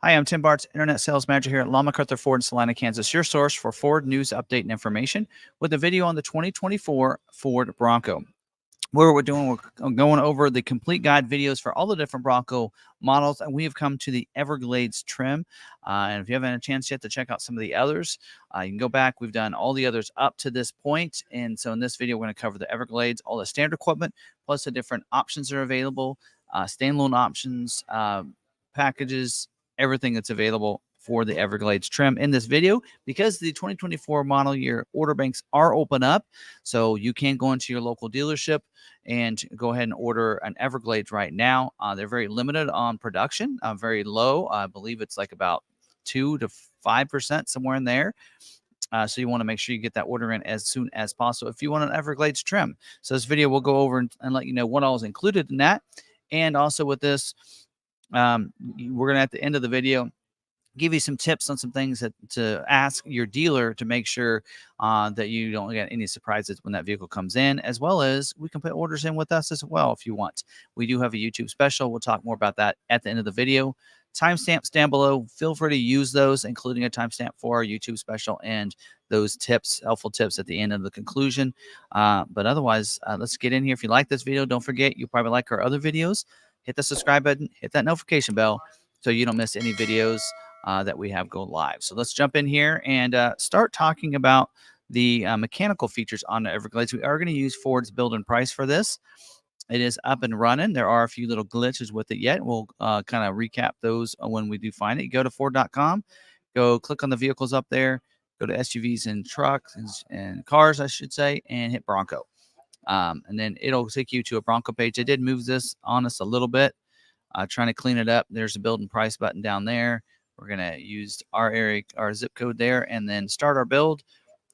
Hi, I'm Tim Bartz, Internet Sales Manager here at McArthur Ford in Salina, Kansas, your source for Ford news, update, and information with a video on the 2024 Ford Bronco. What we're doing, we're going over the complete guide videos for all the different Bronco models, and we have come to the Everglades trim. And if you haven't had a chance yet to check out some of the others, you can go back. We've done all the others up to this point, and so in this video, we're going to cover the Everglades, all the standard equipment, plus the different options that are available, standalone options, packages, everything that's available for the Everglades trim in this video. Because the 2024 model year order banks are open up, so you can go into your local dealership and go ahead and order an Everglades right now. They're very limited on production, very low. I believe it's like about 2 to 5%, somewhere in there. So you want to make sure you get that order in as soon as possible if you want an Everglades trim. So this video will go over and let you know what all is included in that. And also with this, we're going to, at the end of the video, give you some tips on some things that to ask your dealer to make sure that you don't get any surprises when that vehicle comes in, as well as we can put orders in with us as well if you want. We do have a YouTube special. We'll talk more about that at the end of the video. Timestamps down below. Feel free to use those, including a timestamp for our YouTube special and those tips, helpful tips at the end of the conclusion. But otherwise, let's get in here. If you like this video, don't forget, you'll probably like our other videos. Hit the subscribe button, hit that notification bell so you don't miss any videos that we have go live. So let's jump in here and start talking about the mechanical features on the Everglades. We are going to use Ford's build and price for this. It is up and running. There are a few little glitches with it yet. We'll kind of recap those when we do find it. You go to Ford.com, go click on the vehicles up there, go to SUVs and trucks and cars, I should say, and hit Bronco. And then it'll take you to a Bronco page. I did move this on us a little bit, trying to clean it up. There's a build and price button down there. We're going to use our area, our zip code there, and then start our build.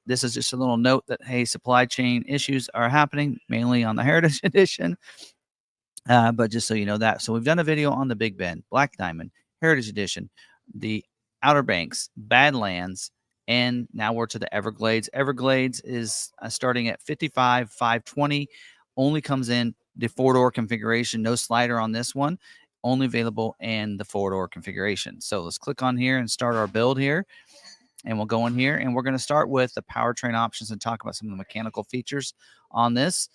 This is just a little note that, hey, supply chain issues are happening, mainly on the Heritage Edition. But just so you know that. So we've done a video on the Big Bend, Black Diamond, Heritage Edition, the Outer Banks, Badlands, and now we're to the Everglades. Everglades is starting at $55,520. Only comes in the 4-door configuration. No slider on this one. Only available in the 4-door configuration. So let's click on here and start our build here. And we'll go in here and we're going to start with the powertrain options and talk about some of the mechanical features on this.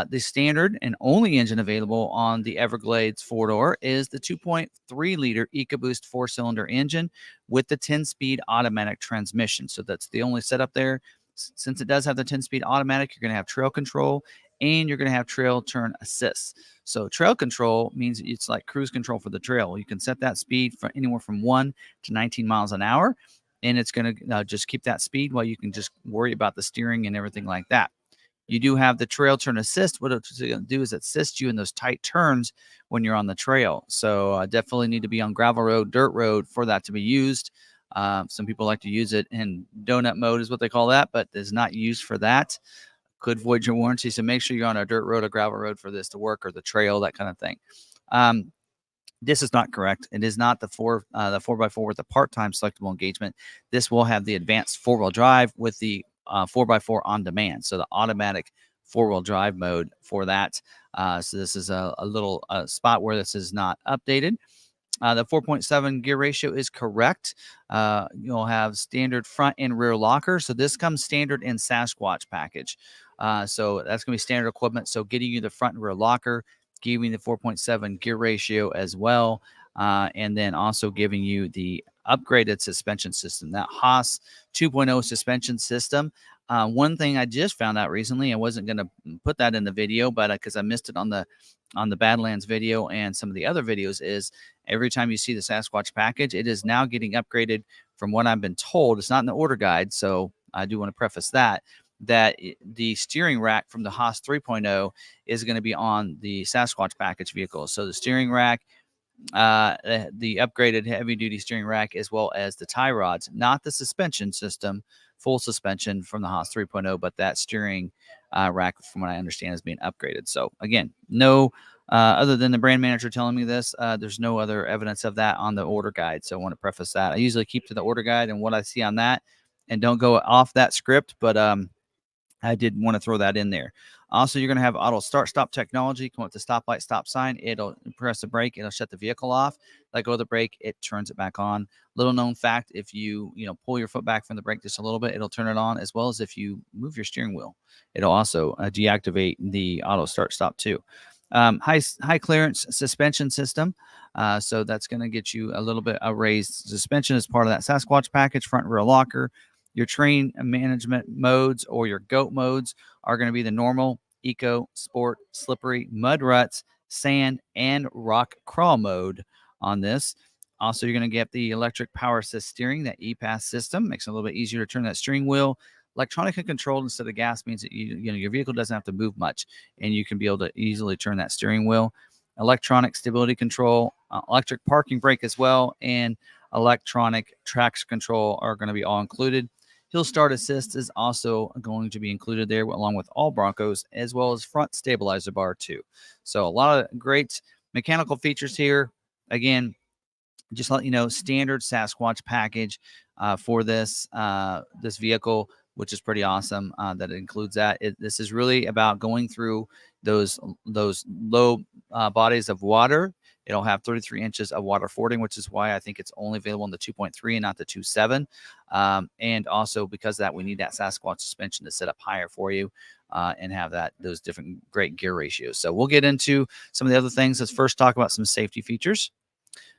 The standard and only engine available on the Everglades 4-door is the 2.3-liter EcoBoost 4-cylinder engine with the 10-speed automatic transmission. So that's the only setup there. Since it does have the 10-speed automatic, you're going to have trail control and you're going to have trail turn assist. So trail control means it's like cruise control for the trail. You can set that speed for anywhere from 1 to 19 miles an hour, and it's going to just keep that speed while you can just worry about the steering and everything like that. You do have the trail turn assist. What it's going to do is assist you in those tight turns when you're on the trail. So definitely need to be on gravel road, dirt road for that to be used. Some people like to use it in donut mode is what they call that, but it's not used for that. Could void your warranty. So make sure you're on a dirt road or gravel road for this to work, or the trail, that kind of thing. This is not correct. It is not the 4x4 with the part-time selectable engagement. This will have the advanced 4-wheel drive with the 4x4 on demand. So the automatic 4-wheel drive mode for that. So this is a little spot where this is not updated. The 4.7 gear ratio is correct. You'll have standard front and rear locker. So this comes standard in Sasquatch package. So that's going to be standard equipment. So getting you the front and rear locker, giving you the 4.7 gear ratio as well. And then also giving you the upgraded suspension system, that Haas 2.0 suspension system. One thing I just found out recently, I wasn't going to put that in the video, but because I missed it on the Badlands video and some of the other videos, is every time you see the Sasquatch package, it is now getting upgraded from what I've been told. It's not in the order guide, so I do want to preface that the steering rack from the Haas 3.0 is going to be on the Sasquatch package vehicle. So the steering rack, the upgraded heavy-duty steering rack, as well as the tie rods, not the suspension system, full suspension from the Haas 3.0, but that steering rack, from what I understand, is being upgraded. So again, no, other than the brand manager telling me this, there's no other evidence of that on the order guide. So I want to preface that. I usually keep to the order guide and what I see on that and don't go off that script, but I did want to throw that in there. Also, you're going to have auto start stop technology. Come up to stoplight, stop sign. It'll press the brake. It'll shut the vehicle off. Let go of the brake. It turns it back on. Little known fact: if you pull your foot back from the brake just a little bit, it'll turn it on. As well as if you move your steering wheel, it'll also deactivate the auto start stop too. High clearance suspension system. So that's going to get you a little bit of raised suspension as part of that Sasquatch package. Front and rear locker. Your train management modes or your GOAT modes are going to be the normal, eco, sport, slippery, mud ruts, sand, and rock crawl mode on this. Also, you're going to get the electric power assist steering, that ePass system. Makes it a little bit easier to turn that steering wheel. Electronically controlled instead of gas means that your vehicle doesn't have to move much, and you can be able to easily turn that steering wheel. Electronic stability control, electric parking brake as well, and electronic traction control are going to be all included. Hill start assist is also going to be included there along with all Broncos, as well as front stabilizer bar too. So a lot of great mechanical features here. Again, just let you know, standard Sasquatch package for this vehicle, which is pretty awesome that it includes that. This is really about going through those low bodies of water. It'll have 33 inches of water fording, which is why I think it's only available in the 2.3 and not the 2.7. And also because of that, we need that Sasquatch suspension to sit up higher for you and have those different great gear ratios. So we'll get into some of the other things. Let's first talk about some safety features.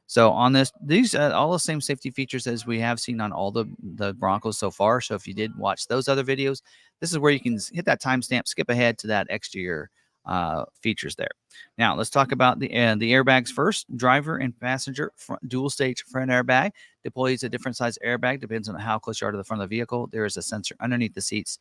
So on these all the same safety features as we have seen on all the Broncos so far. So if you did watch those other videos, this is where you can hit that timestamp, skip ahead to that exterior features there. Now let's talk about the airbags first. Driver and passenger dual stage front airbag deploys a different size airbag, depends on how close you are to the front of the vehicle. There is a sensor underneath the seats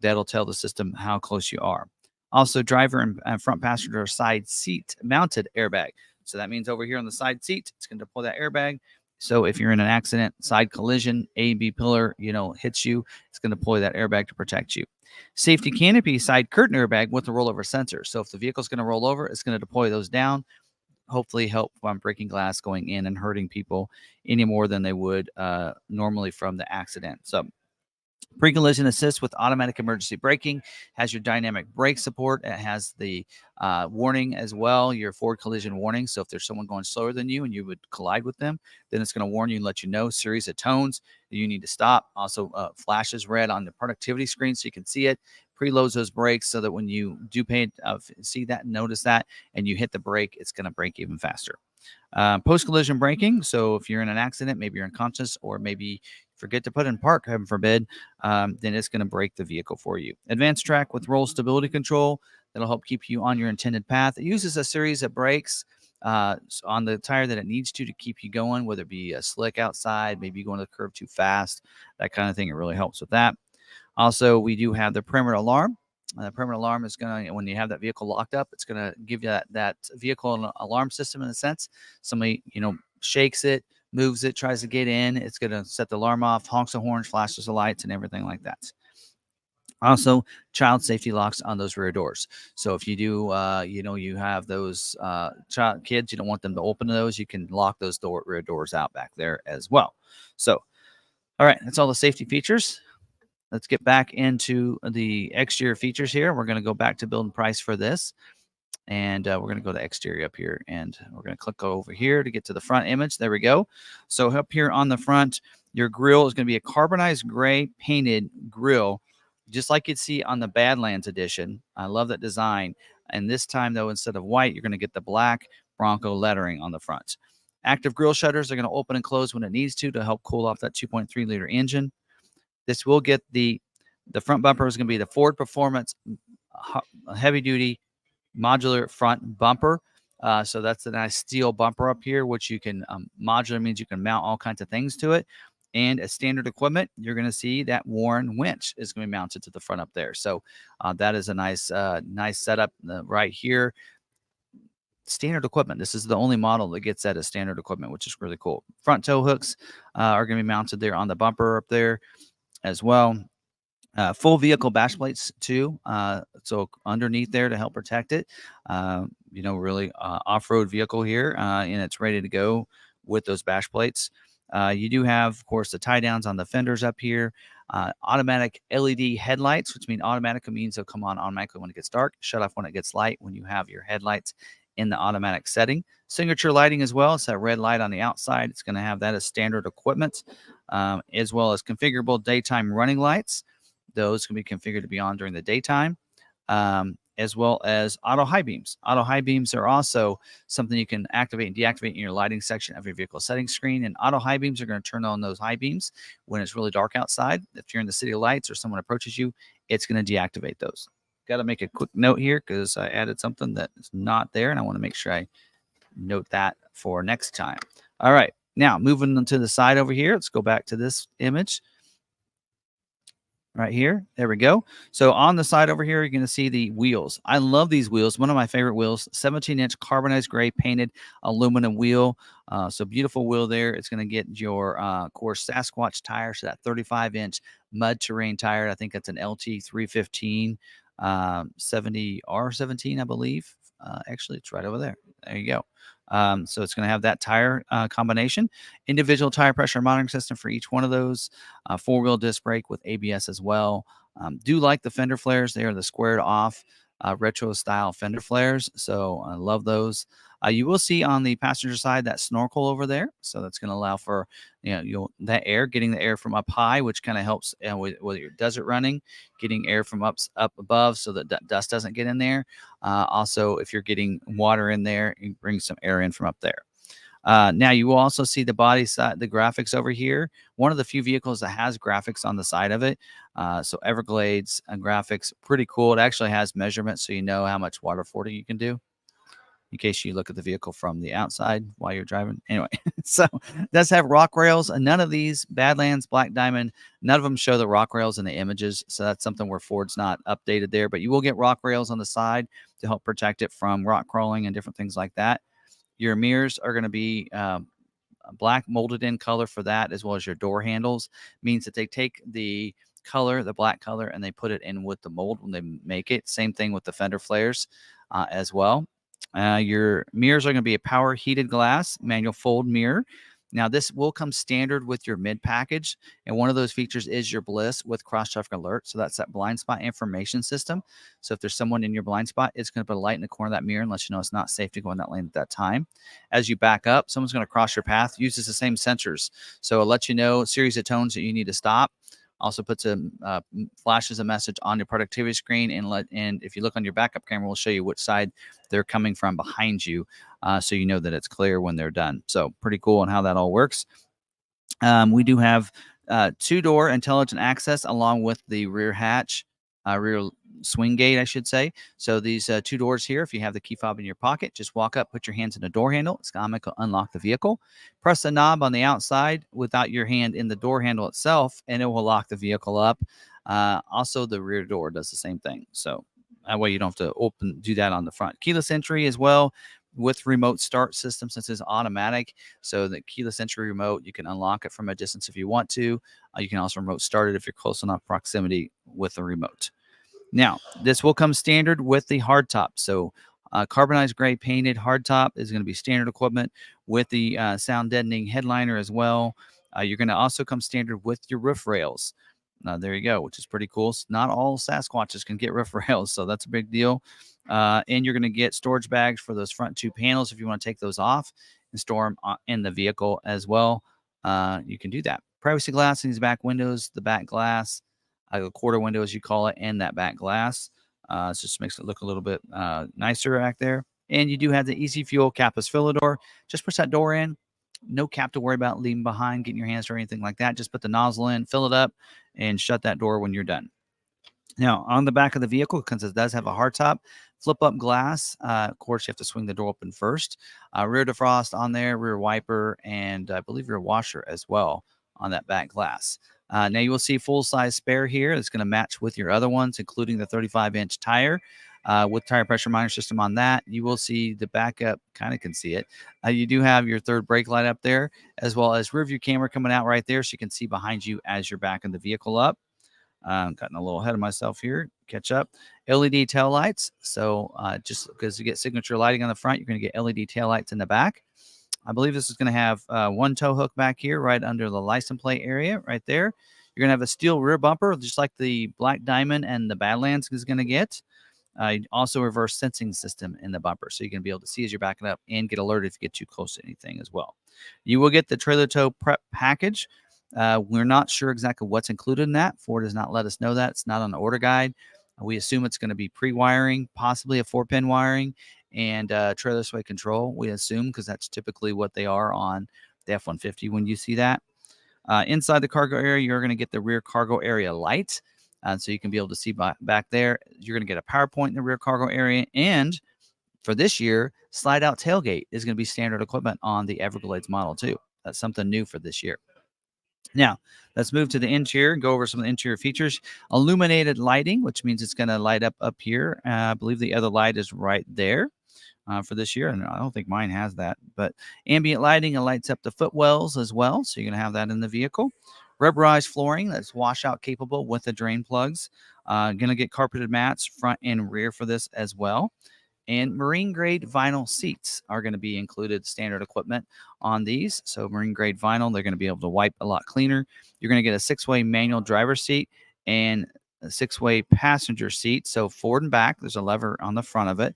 that'll tell the system how close you are. Also, driver and front passenger side seat mounted airbag. So that means over here on the side seat, it's going to deploy that airbag. So if you're in an accident, side collision, A, B pillar, hits you, it's going to deploy that airbag to protect you. Safety canopy side curtain airbag with a rollover sensor. So if the vehicle's going to roll over, it's going to deploy those down, hopefully help on breaking glass going in and hurting people any more than they would normally from the accident. So pre-collision assist with automatic emergency braking, has your dynamic brake support. It has the warning as well, your forward collision warning. So if there's someone going slower than you and you would collide with them, then it's going to warn you and let you know. Series of tones that you need to stop. Also flashes red on the productivity screen so you can see it. Preloads those brakes so that when you do see that and notice that and you hit the brake, it's going to brake even faster. Post-collision braking. So if you're in an accident, maybe you're unconscious or maybe forget to put in park, heaven forbid, then it's going to brake the vehicle for you. Advanced track with roll stability control. That'll help keep you on your intended path. It uses a series of brakes on the tire that it needs to keep you going, whether it be a slick outside, maybe going to the curve too fast, that kind of thing. It really helps with that. Also, we do have the perimeter alarm. The perimeter alarm is going to, when you have that vehicle locked up, it's going to give you that vehicle alarm system in a sense. Somebody, shakes it, moves it, tries to get in, it's going to set the alarm off, honks the horns, flashes the lights, and everything like that. Also, child safety locks on those rear doors. So if you do, you have those child kids, you don't want them to open those, you can lock those rear doors out back there as well. So, all right, that's all the safety features. Let's get back into the exterior features here. We're going to go back to build and price for this. And we're going to go to exterior up here. And we're going to click over here to get to the front image. There we go. So up here on the front, your grille is going to be a carbonized gray painted grille, just like you'd see on the Badlands edition. I love that design. And this time, though, instead of white, you're going to get the black Bronco lettering on the front. Active grille shutters are going to open and close when it needs to help cool off that 2.3 liter engine. This will get the front bumper is going to be the Ford Performance heavy duty modular front bumper. So that's a nice steel bumper up here, which you can modular means you can mount all kinds of things to it. And as standard equipment, you're going to see that Warren winch is going to be mounted to the front up there. So that is a nice setup right here. Standard equipment. This is the only model that gets that as standard equipment, which is really cool. Front tow hooks are going to be mounted there on the bumper up there as well. Full vehicle bash plates too. So underneath there to help protect it. Really off-road vehicle here, and it's ready to go with those bash plates. You do have, of course, the tie downs on the fenders up here. Automatic LED headlights, which means they'll come on automatically when it gets dark, shut off when it gets light when you have your headlights in the automatic setting. Signature lighting as well. It's that red light on the outside. It's going to have that as standard equipment, as well as configurable daytime running lights. Those can be configured to be on during the daytime, as well as auto high beams. Auto high beams are also something you can activate and deactivate in your lighting section of your vehicle settings screen. And auto high beams are going to turn on those high beams when it's really dark outside. If you're in the city lights or someone approaches you, it's going to deactivate those. Got to make a quick note here because I added something that is not there, and I want to make sure I note that for next time. All right, now moving to the side over here. Let's go back to this image right here. There we go. So on the side over here, you're going to see the wheels. I love these wheels. One of my favorite wheels, 17-inch carbonized gray painted aluminum wheel. So beautiful wheel there. It's going to get your, of course, Sasquatch tire. So that 35-inch mud terrain tire. I think that's an LT 315 70R17, I believe. Actually, it's right over there. There you go. So it's going to have that tire combination, individual tire pressure monitoring system for each one of those, four-wheel disc brake with ABS as well. Do like the fender flares. They are the squared off retro style fender flares. So I love those. You will see on the passenger side that snorkel over there. So that's going to allow for, that air, getting the air from up high, which kind of helps with your desert running, getting air from up above so that dust doesn't get in there. Also, if you're getting water in there, you bring some air in from up there. Now you will also see the body side, the graphics over here. One of the few vehicles that has graphics on the side of it. So Everglades and graphics, pretty cool. It actually has measurements, so you know how much water fording you can do, in case you look at the vehicle from the outside while you're driving. Anyway, so it does have rock rails. None of these, Badlands, Black Diamond, none of them show the rock rails in the images. So that's something where Ford's not updated there. But you will get rock rails on the side to help protect it from rock crawling and different things like that. Your mirrors are going to be black molded in color for that, as well as your door handles. Means that they take the color, the black color, and they put it in with the mold when they make it. Same thing with the fender flares as well. Your mirrors are going to be a power heated glass manual fold mirror. Now, this will come standard with your mid package, and one of those features is your Bliss with cross traffic alert. So that's that blind spot information system. So if there's someone in your blind spot, it's going to put a light in the corner of that mirror and let you know it's not safe to go in that lane at that time. As you back up, someone's going to cross your path, uses the same sensors. So it'll let you know a series of tones that you need to stop. Also puts flashes a message on your productivity screen, and if you look on your backup camera, we'll show you which side they're coming from behind you, so you know that it's clear when they're done. So pretty cool on how that all works. We do have two-door intelligent access along with the rear hatch, rear swing gate, I should say. So these two doors here, if you have the key fob in your pocket, just walk up, put your hands in the door handle. It's going to unlock the vehicle. Press the knob on the outside without your hand in the door handle itself, and it will lock the vehicle up. Also, the rear door does the same thing. So that way you don't have to do that on the front. Keyless entry as well with remote start system, since it's automatic. So the keyless entry remote, you can unlock it from a distance if you want to. You can also remote start it if you're close enough proximity with the remote. Now, this will come standard with the hardtop. So carbonized gray painted hardtop is going to be standard equipment with the sound deadening headliner as well. You're going to also come standard with your roof rails. There you go, which is pretty cool. Not all Sasquatches can get roof rails, so that's a big deal. And you're going to get storage bags for those front two panels if you want to take those off and store them in the vehicle as well. You can do that. Privacy glass in these back windows, the back glass, a quarter window as you call it, and that back glass. So just makes it look a little bit nicer back there. And you do have the Easy Fuel capless filler door. Just push that door in. No cap to worry about leaving behind, getting your hands or anything like that. Just put the nozzle in, fill it up, and shut that door when you're done. Now, on the back of the vehicle, because it does have a hardtop, flip-up glass. Of course, you have to swing the door open first. Rear defrost on there, rear wiper, and I believe rear washer as well on that back glass. Now, you will see full-size spare here. It's going to match with your other ones, including the 35-inch tire. With tire pressure monitor system on that. You will see the backup, kind of can see it. You do have your third brake light up there, as well as rear view camera coming out right there, so you can see behind you as you're backing the vehicle up. Gotten a little ahead of myself here. Catch up. LED tail lights. So just because you get signature lighting on the front, you're going to get LED tail lights in the back. I believe this is going to have one tow hook back here right under the license plate area right there. You're going to have a steel rear bumper, just like the Black Diamond and the Badlands is going to get. Also reverse sensing system in the bumper, so you can be able to see as you're backing up and get alerted if you get too close to anything as well. You will get the trailer tow prep package. We're not sure exactly what's included in that. Ford has not let us know that. It's not on the order guide. We assume it's going to be pre-wiring, possibly a 4-pin wiring, and trailer sway control. We assume, because that's typically what they are on the F-150 when you see that. Inside the cargo area, you're going to get the rear cargo area light. So you can be able to see back there. You're going to get a power point in the rear cargo area. And for this year, slide out tailgate is going to be standard equipment on the Everglades model too. That's something new for this year. Now, let's move to the interior and go over some of the interior features. Illuminated lighting, which means it's going to light up here. I believe the other light is right there. For this year, and I don't think mine has that, but ambient lighting, it lights up the footwells as well, so you're going to have that in the vehicle. Rubberized flooring that's washout capable with the drain plugs. Going to get carpeted mats front and rear for this as well. And marine grade vinyl seats are going to be included, standard equipment on these. So marine grade vinyl, they're going to be able to wipe a lot cleaner. You're going to get a 6-way manual driver's seat and a 6-way passenger seat. So forward and back, there's a lever on the front of it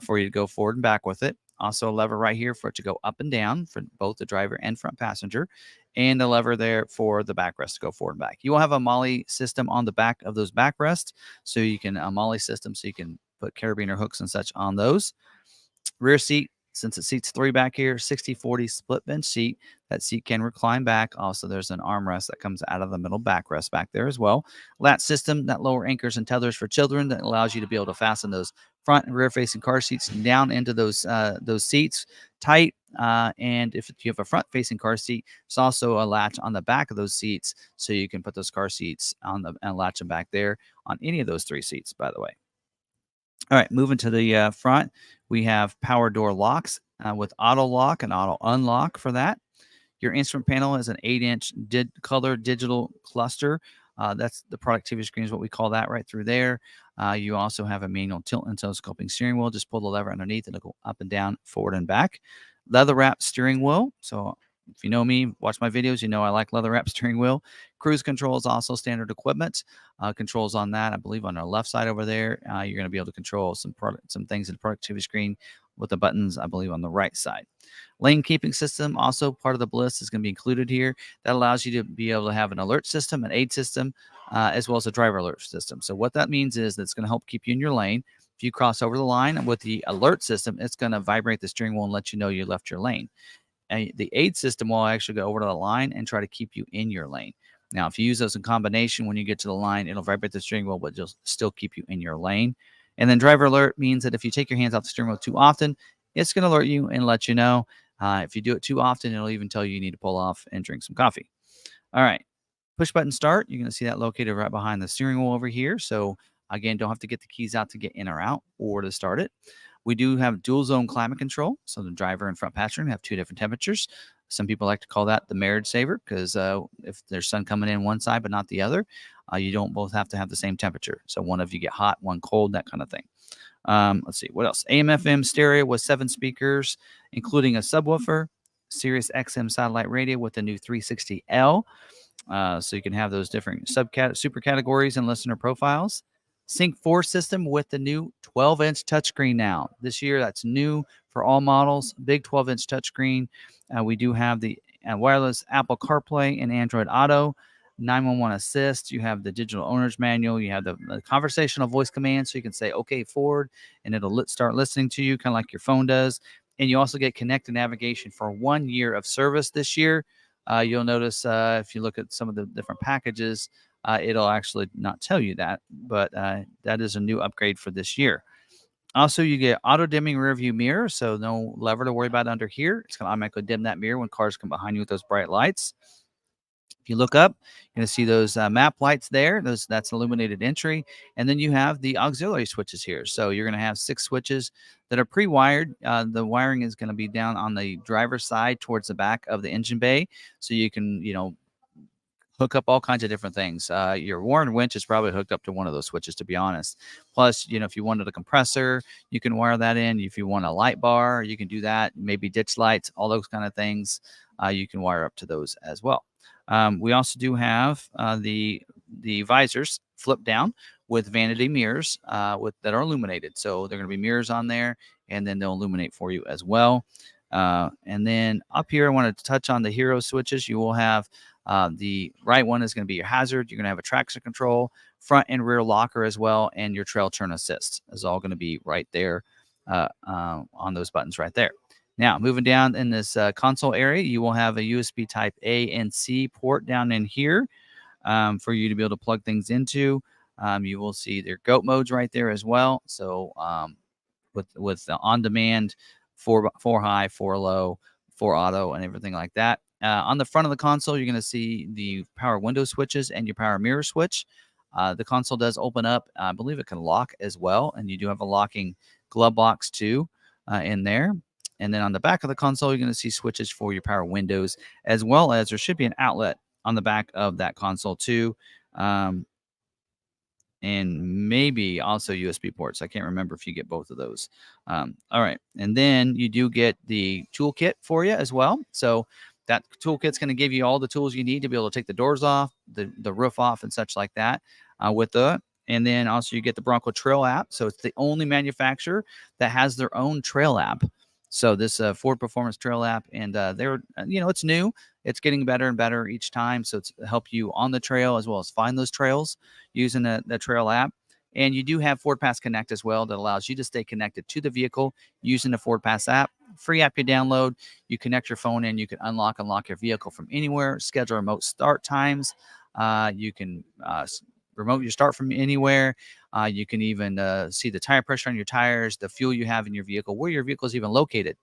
for you to go forward and back with it. Also a lever right here for it to go up and down for both the driver and front passenger, and a lever there for the backrest to go forward and back. You will have a MOLLE system on the back of those backrests, so you can a MOLLE system, so you can put carabiner hooks and such on those. Rear seat, since it seats 3 back here, 60-40 split bench seat. That seat can recline back. Also, there's an armrest that comes out of the middle backrest back there as well. Latch system that lower anchors and tethers for children, that allows you to be able to fasten those front and rear facing car seats down into those seats tight. And if you have a front facing car seat, there's also a latch on the back of those seats, so you can put those car seats on and latch them back there on any of those 3 seats, by the way. All right, moving to the front, we have power door locks with auto lock and auto unlock for that. Your instrument panel is an 8-inch color digital cluster. That's the productivity screen is what we call that right through there. You also have a manual tilt and telescoping steering wheel. Just pull the lever underneath and it'll go up and down, forward and back. Leather wrap steering wheel. So if you know me, watch my videos, you know I like leather wrap steering wheel. Cruise control is also standard equipment. Controls on that, I believe, on our left side over there. You're going to be able to control some things in the productivity screen with the buttons, I believe, on the right side. Lane keeping system, also part of the Bliss, is going to be included here. That allows you to be able to have an alert system, an aid system, as well as a driver alert system. So what that means is that it's going to help keep you in your lane. If you cross over the line with the alert system, it's going to vibrate the steering wheel and let you know you left your lane. And the aid system will actually go over to the line and try to keep you in your lane. Now, if you use those in combination, when you get to the line, it'll vibrate the steering wheel, but it'll still keep you in your lane. And then driver alert means that if you take your hands off the steering wheel too often, it's going to alert you and let you know. If you do it too often, it'll even tell you need to pull off and drink some coffee. All right. Push button start. You're going to see that located right behind the steering wheel over here. So again, don't have to get the keys out to get in or out or to start it. We do have dual zone climate control. So the driver and front passenger have 2 different temperatures. Some people like to call that the marriage saver, because if there's sun coming in one side but not the other, you don't both have to have the same temperature. So one of you get hot, one cold, that kind of thing. Let's see, what else? AM/FM stereo with 7 speakers, including a subwoofer, Sirius XM satellite radio with the new 360L. So you can have those different super categories and listener profiles. Sync 4 system with the new 12-inch touchscreen now. This year, that's new for all models, big 12-inch touchscreen. We do have the wireless Apple CarPlay and Android Auto, 911 assist. You have the digital owner's manual. You have the conversational voice command, so you can say, okay, Ford, and it'll start listening to you, kind of like your phone does. And you also get connected navigation for 1 year of service this year. You'll notice if you look at some of the different packages, it'll actually not tell you that, but that is a new upgrade for this year. Also, you get auto dimming rear view mirror, so no lever to worry about under here. It's going to automatically dim that mirror when cars come behind you with those bright lights. If you look up, you're going to see those map lights there. That's illuminated entry. And then you have the auxiliary switches here. So you're going to have 6 switches that are pre-wired. The wiring is going to be down on the driver's side towards the back of the engine bay. So you can, hook up all kinds of different things. Your Warren winch is probably hooked up to one of those switches, to be honest. Plus, if you wanted a compressor, you can wire that in. If you want a light bar, you can do that. Maybe ditch lights, all those kind of things. You can wire up to those as well. We also do have the visors flip down with vanity mirrors that are illuminated. So they're going to be mirrors on there, and then they'll illuminate for you as well. And then up here, I want to touch on the hero switches. You will have the right one is going to be your hazard. You're going to have a traction control, front and rear locker as well, and your trail turn assist is all going to be right there on those buttons right there. Now, moving down in this console area, you will have a USB type A and C port down in here for you to be able to plug things into. You will see their GOAT modes right there as well. So with the on-demand, 4 high, 4 low, 4 auto, and everything like that. On the front of the console, you're going to see the power window switches and your power mirror switch. The console does open up. I believe it can lock as well, and you do have a locking glove box too in there. And then on the back of the console, you're going to see switches for your power windows, as well as there should be an outlet on the back of that console too. And maybe also USB ports. I can't remember if you get both of those. All right. And then you do get the toolkit for you as well. So that toolkit's going to give you all the tools you need to be able to take the doors off, the roof off, and such like that with the. And then also you get the Bronco Trail app. So it's the only manufacturer that has their own trail app. So this Ford Performance Trail app, and they're, it's new. It's getting better and better each time. So it's help you on the trail as well as find those trails using the trail app. And you do have Ford Pass Connect as well that allows you to stay connected to the vehicle using the Ford Pass app. Free app you download. You connect your phone in. You can unlock your vehicle from anywhere, schedule remote start times. You can remote your start from anywhere. You can even see the tire pressure on your tires, the fuel you have in your vehicle, where your vehicle is even located.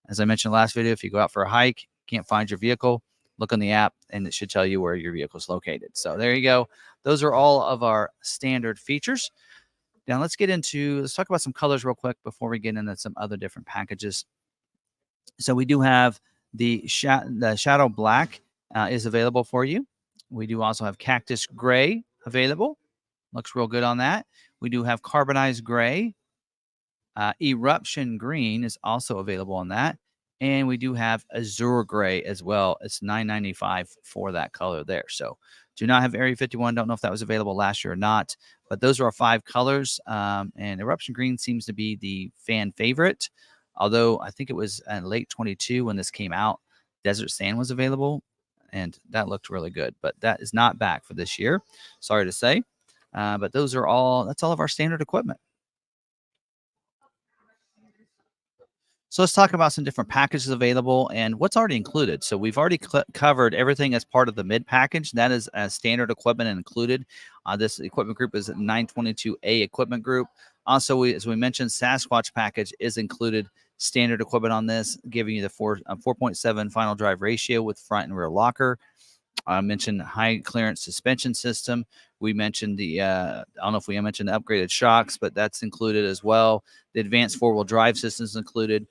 As I mentioned in the last video, if you go out for a hike, can't find your vehicle, look on the app, and it should tell you where your vehicle is located. So there you go. Those are all of our standard features. Now let's talk about some colors real quick before we get into some other different packages. So we do have the Shadow Black is available for you. We do also have Cactus Gray available. Looks real good on that. We do have Carbonized Gray. Eruption Green is also available on that. And we do have Azure Gray as well. It's $9.95 for that color there. So do not have Area 51. Don't know if that was available last year or not. But those are our 5 colors. And Eruption Green seems to be the fan favorite. Although I think it was in late 22 when this came out, Desert Sand was available. And that looked really good. But that is not back for this year. Sorry to say. But that's all of our standard equipment. So let's talk about some different packages available and what's already included. So we've already covered everything as part of the mid package. That is standard equipment included. This equipment group is 922A equipment group. Also, as we mentioned, Sasquatch package is included standard equipment on this, giving you the 4.7 final drive ratio with front and rear locker. I mentioned high clearance suspension system. We mentioned I don't know if we mentioned the upgraded shocks, but that's included as well. The advanced 4-wheel drive system is included,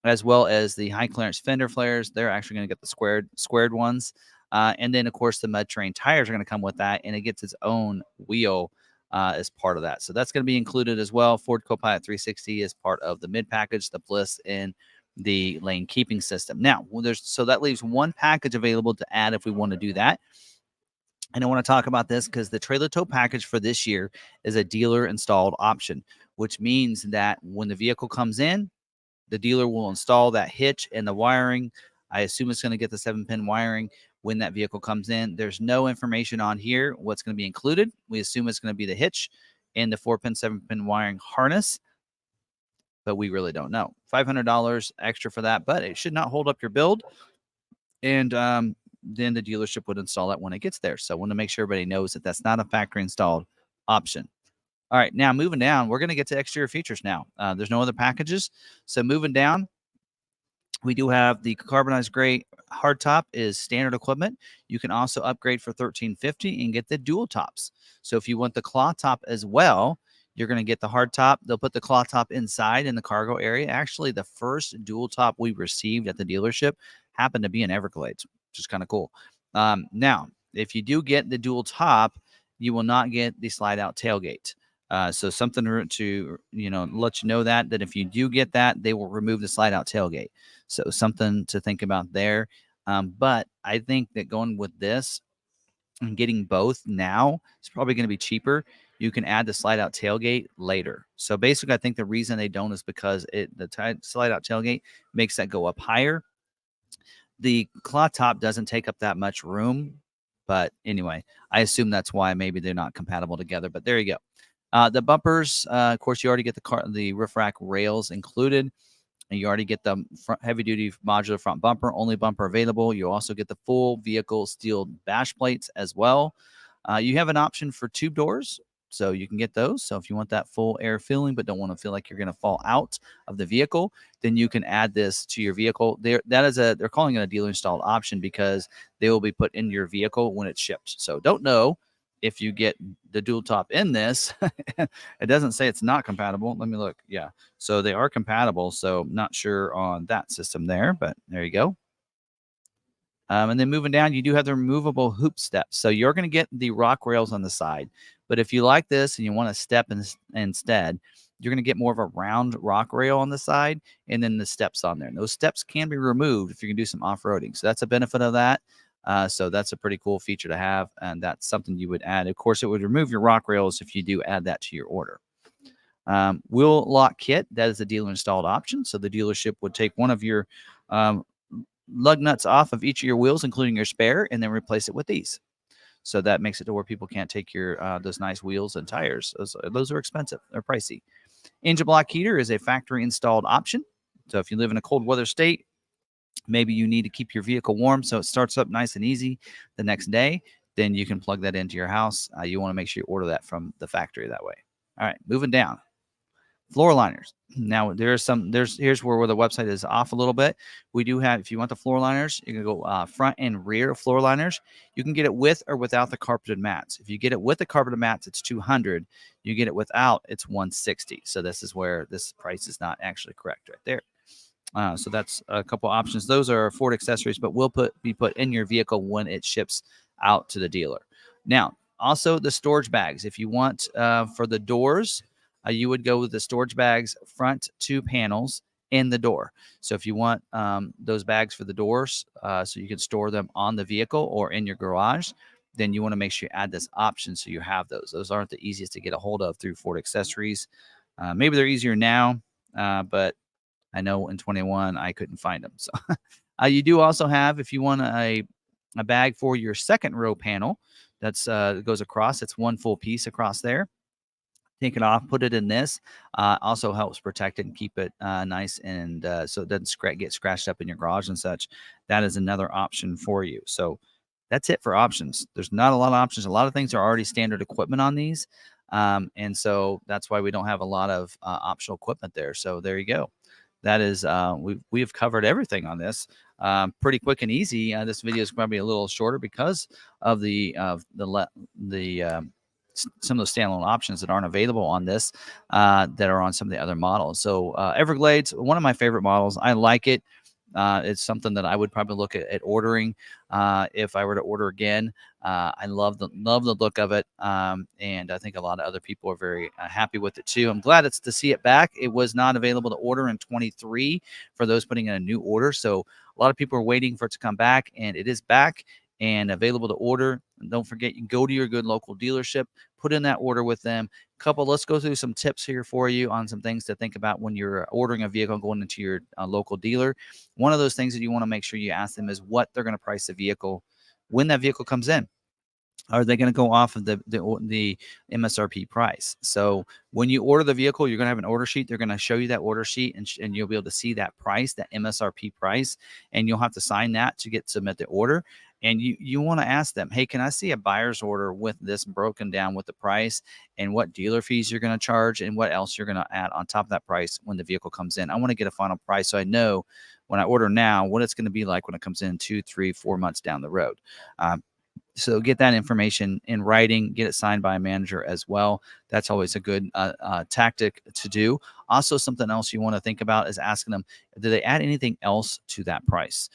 as well as the high clearance fender flares. They're actually going to get the squared ones. And then, of course, the mud terrain tires are going to come with that, and it gets its own wheel as part of that. So that's going to be included as well. Ford Copilot 360 is part of the mid package, the Bliss, and the lane keeping system. Now, so that leaves one package available to add if we want to do that. And I want to talk about this because the trailer tow package for this year is a dealer installed option, which means that when the vehicle comes in, the dealer will install that hitch and the wiring. I assume it's going to get the 7-pin wiring when that vehicle comes in. There's no information on here what's going to be included. We assume it's going to be the hitch and the 4-pin, 7-pin wiring harness, but we really don't know. $500 extra for that, but it should not hold up your build. And then the dealership would install that when it gets there. So I want to make sure everybody knows that that's not a factory installed option. All right, now moving down, we're going to get to exterior features now. There's no other packages. So moving down, we do have the carbonized gray hardtop is standard equipment. You can also upgrade for $1,350 and get the dual tops. So if you want the cloth top as well, you're going to get the hardtop. They'll put the cloth top inside in the cargo area. Actually, the first dual top we received at the dealership happened to be in Everglades, which is kind of cool. Now, If you do get the dual top, you will not get the slide out tailgate. So something to let you know that if you do get that, they will remove the slide out tailgate. So something to think about there. But I think that going with this and getting both now is probably going to be cheaper. You can add the slide out tailgate later. So basically, I think the reason they don't is because the slide out tailgate makes that go up higher. The cloth top doesn't take up that much room, but anyway, I assume that's why maybe they're not compatible together. But there you go. The bumpers, of course, you already get the roof rack rails included. And you already get the heavy duty modular front bumper, only bumper available. You also get the full vehicle steel bash plates as well. You have an option for tube doors, so you can get those. So if you want that full air filling, but don't want to feel like you're going to fall out of the vehicle, then you can add this to your vehicle. They're calling it a dealer installed option because they will be put in your vehicle when it's shipped. So don't know if you get the dual top in this. It doesn't say it's not compatible. Let me look. Yeah. So they are compatible. So not sure on that system there, but there you go. And then moving down, you do have the removable hoop steps. So you're going to get the rock rails on the side. But if you like this and you want to step instead, you're going to get more of a round rock rail on the side and then the steps on there. And those steps can be removed if you can do some off-roading. So that's a benefit of that. So that's a pretty cool feature to have. And that's something you would add. Of course, it would remove your rock rails if you do add that to your order. Wheel lock kit, that is a dealer installed option. So the dealership would take one of your lug nuts off of each of your wheels, including your spare, and then replace it with these. So that makes it to where people can't take your those nice wheels and tires. Those are expensive. They're pricey. Engine block heater is a factory installed option. So if you live in a cold weather state, maybe you need to keep your vehicle warm so it starts up nice and easy the next day, then you can plug that into your house. You want to make sure you order that from the factory that way. All right, moving down. Floor liners. Now here's where the website is off a little bit. We do have, if you want the floor liners, you can go front and rear floor liners. You can get it with or without the carpeted mats. If you get it with the carpeted mats, it's $200. You get it without, it's $160. So this is where this price is not actually correct right there. So that's a couple options. Those are Ford accessories, but will be put in your vehicle when it ships out to the dealer. Now, also the storage bags. If you want for the doors, you would go with the storage bags, front two panels in the door. So if you want those bags for the doors, so you can store them on the vehicle or in your garage, then you want to make sure you add this option so you have those. Those aren't the easiest to get a hold of through Ford accessories. Maybe they're easier now, but I know in 21 I couldn't find them. So you do also have, if you want a bag for your second row panel, that's goes across. It's one full piece across there. Take it off, put it in this. Also helps protect it and keep it nice and so it doesn't get scratched up in your garage and such. That is another option for you. So that's it for options. There's not a lot of options. A lot of things are already standard equipment on these. And so that's why we don't have a lot of optional equipment there. So there you go. That is, we've covered everything on this pretty quick and easy. This video is probably a little shorter because of some of the standalone options that aren't available on this that are on some of the other models. So Everglades, one of my favorite models. I like it. It's something that I would probably look at ordering if I were to order again. I love the look of it, and I think a lot of other people are very happy with it too. I'm glad to see it back. It was not available to order in 23 for those putting in a new order, so a lot of people are waiting for it to come back, and it is back and available to order. And don't forget, you can go to your good local dealership, put in that order with them. Let's go through some tips here for you on some things to think about when you're ordering a vehicle going into your local dealer. One of those things that you want to make sure you ask them is what they're going to price the vehicle when that vehicle comes in. Are they going to go off of the MSRP price? So when you order the vehicle, you're going to have an order sheet. They're going to show you that order sheet, and you'll be able to see that price, that MSRP price, and you'll have to sign that to submit the order. And you want to ask them, hey, can I see a buyer's order with this broken down with the price and what dealer fees you're going to charge and what else you're going to add on top of that price when the vehicle comes in? I want to get a final price so I know when I order now what it's going to be like when it comes in 2, 3, 4 months down the road. So get that information in writing, get it signed by a manager as well. That's always a good tactic to do. Also, something else you want to think about is asking them, do they add anything else to that price?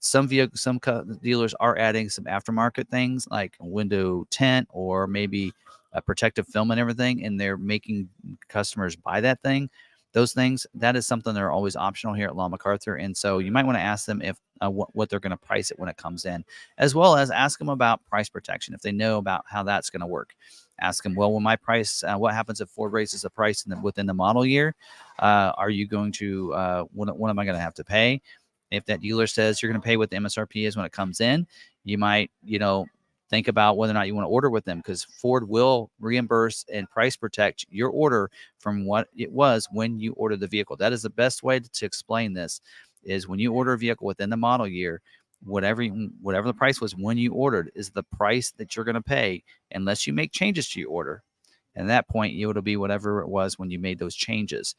Some dealers are adding some aftermarket things like a window tint or maybe a protective film and everything, and they're making customers buy that thing. Those things, that is something that are always optional here at Law McArthur. And so you might want to ask them if what they're going to price it when it comes in, as well as ask them about price protection if they know about how that's going to work. Ask them, well, when my price, what happens if Ford raises the price within the model year? Are you going to, what am I going to have to pay? If that dealer says you're going to pay what the MSRP is when it comes in, you might, think about whether or not you want to order with them, because Ford will reimburse and price protect your order from what it was when you ordered the vehicle. That is the best way to explain this, is when you order a vehicle within the model year, whatever the price was when you ordered is the price that you're going to pay unless you make changes to your order. And at that point, it'll be whatever it was when you made those changes.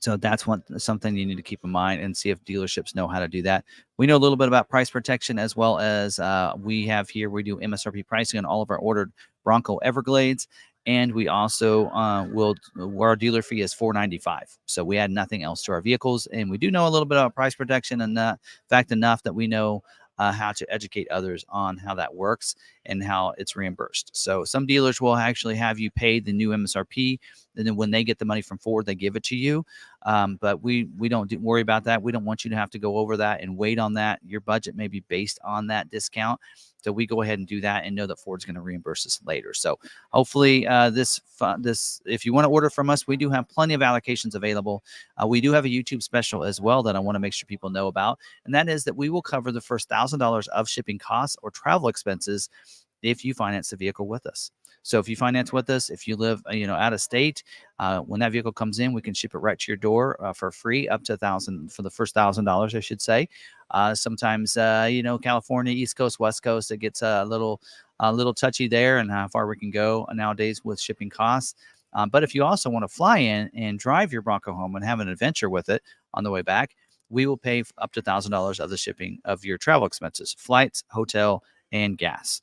So that's something you need to keep in mind and see if dealerships know how to do that. We know a little bit about price protection, as well as we do MSRP pricing on all of our ordered Bronco Everglades. And we also our dealer fee is $495. So we add nothing else to our vehicles. And we do know a little bit about price protection, and in fact, enough that we know how to educate others on how that works and how it's reimbursed. So some dealers will actually have you pay the new MSRP, and then when they get the money from Ford, they give it to you. But we don't worry about that. We don't want you to have to go over that and wait on that. Your budget may be based on that discount. So we go ahead and do that and know that Ford's going to reimburse us later. So hopefully this, if you want to order from us, we do have plenty of allocations available. We do have a YouTube special as well that I want to make sure people know about. And that is that we will cover the first $1,000 of shipping costs or travel expenses if you finance the vehicle with us. So if you finance with us, if you live, out of state, when that vehicle comes in, we can ship it right to your door for free, up to $1,000 for the first $1,000, I should say. Sometimes, California, East Coast, West Coast, it gets a little touchy there, and how far we can go nowadays with shipping costs. But if you also want to fly in and drive your Bronco home and have an adventure with it on the way back, we will pay up to $1,000 of the shipping of your travel expenses, flights, hotel, and gas.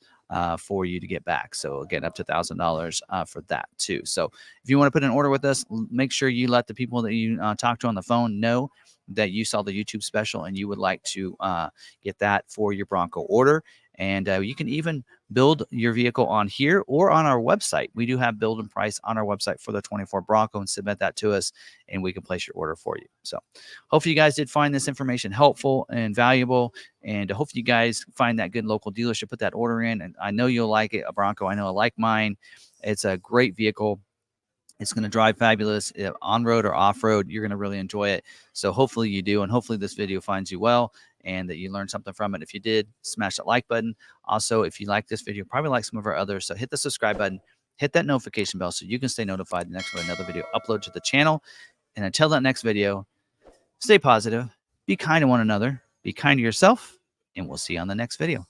For you to get back. So again, up to $1,000 for that too. So if you want to put an order with us, make sure you let the people that you talk to on the phone know that you saw the YouTube special and you would like to get that for your Bronco order. And you can even build your vehicle on here or on our website. We do have build and price on our website for the 24 Bronco, and submit that to us and we can place your order for you. So hopefully you guys did find this information helpful and valuable, and hopefully you guys find that good local dealership, put that order in, and I know you'll like it. A Bronco, I know I like mine. It's a great vehicle. It's going to drive fabulous on road or off road. You're going to really enjoy it. So hopefully you do. And hopefully this video finds you well and that you learned something from it. If you did, smash that like button. Also, if you like this video, probably like some of our others. So hit the subscribe button, hit that notification bell so you can stay notified the next time another video upload to the channel. And until that next video, stay positive, be kind to one another, be kind to yourself, and we'll see you on the next video.